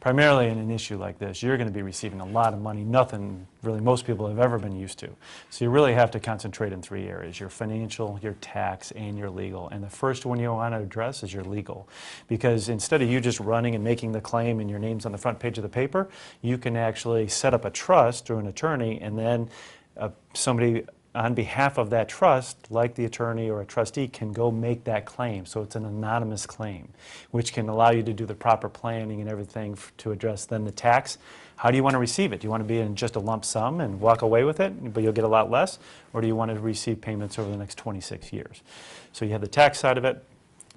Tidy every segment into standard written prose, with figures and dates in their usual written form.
primarily in an issue like this, you're going to be receiving a lot of money, nothing really most people have ever been used to. So you really have to concentrate in three areas: your financial, your tax, and your legal. And the first one you want to address is your legal. Because instead of you just running and making the claim and your name's on the front page of the paper, you can actually set up a trust through an attorney, and then somebody on behalf of that trust, like the attorney or a trustee, can go make that claim. So it's an anonymous claim, which can allow you to do the proper planning and everything to address then the tax. How do you want to receive it? Do you want to be in just a lump sum and walk away with it, but you'll get a lot less? Or do you want to receive payments over the next 26 years? So you have the tax side of it.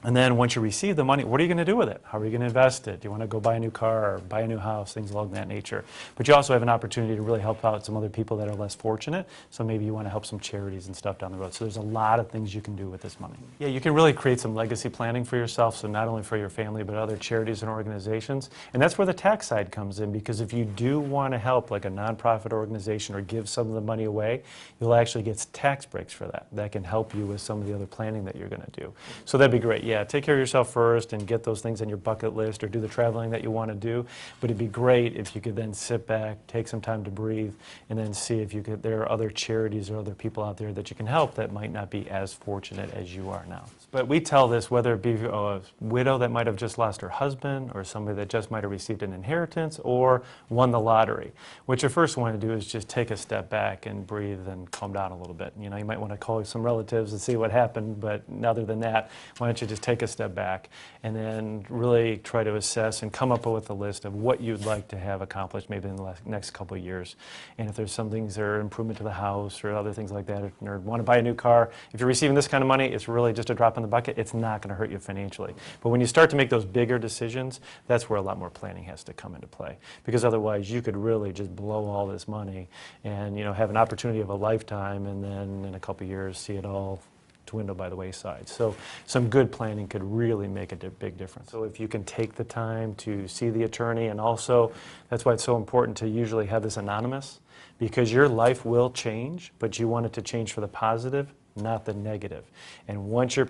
And then once you receive the money, what are you going to do with it? How are you going to invest it? Do you want to go buy a new car or buy a new house, things along that nature? But you also have an opportunity to really help out some other people that are less fortunate. So maybe you want to help some charities and stuff down the road. So there's a lot of things you can do with this money. Yeah, you can really create some legacy planning for yourself, so not only for your family, but other charities and organizations. And that's where the tax side comes in, because if you do want to help like a nonprofit organization or give some of the money away, you'll actually get tax breaks for that. That can help you with some of the other planning that you're going to do. So that'd be great. Yeah, take care of yourself first and get those things on your bucket list or do the traveling that you want to do. But it'd be great if you could then sit back, take some time to breathe, and then see if you could, there are other charities or other people out there that you can help that might not be as fortunate as you are now. But we tell this, whether it be a widow that might have just lost her husband, or somebody that just might have received an inheritance or won the lottery. What you first want to do is just take a step back and breathe and calm down a little bit. You know, you might want to call some relatives and see what happened, but other than that, why don't you just take a step back and then really try to assess and come up with a list of what you'd like to have accomplished maybe in the next couple of years. And if there's some things that are improvement to the house or other things like that, or want to buy a new car, if you're receiving this kind of money, it's really just a drop in the bucket. It's not going to hurt you financially. But when you start to make those bigger decisions, that's where a lot more planning has to come into play. Because otherwise you could really just blow all this money and, you know, have an opportunity of a lifetime, and then in a couple of years see it all dwindle by the wayside. So some good planning could really make a big difference. So if you can take the time to see the attorney, and also that's why it's so important to usually have this anonymous, because your life will change, but you want it to change for the positive, not the negative. And once your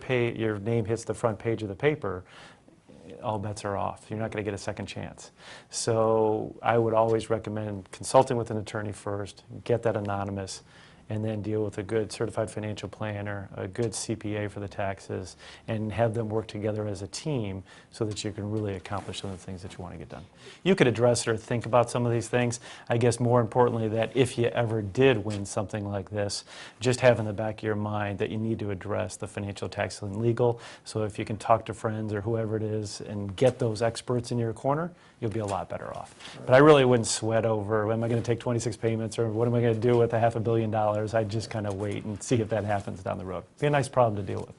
name hits the front page of the paper, all bets are off. You're not going to get a second chance. So I would always recommend consulting with an attorney first, get that anonymous, and then deal with a good certified financial planner, a good CPA for the taxes, and have them work together as a team so that you can really accomplish some of the things that you want to get done. You could address or think about some of these things. I guess more importantly, that if you ever did win something like this, just have in the back of your mind that you need to address the financial, tax, and legal. So if you can talk to friends or whoever it is and get those experts in your corner, you'll be a lot better off. But I really wouldn't sweat over, am I going to take 26 payments, or what am I going to do with $500 million? I'd just kind of wait and see if that happens down the road. Be a nice problem to deal with.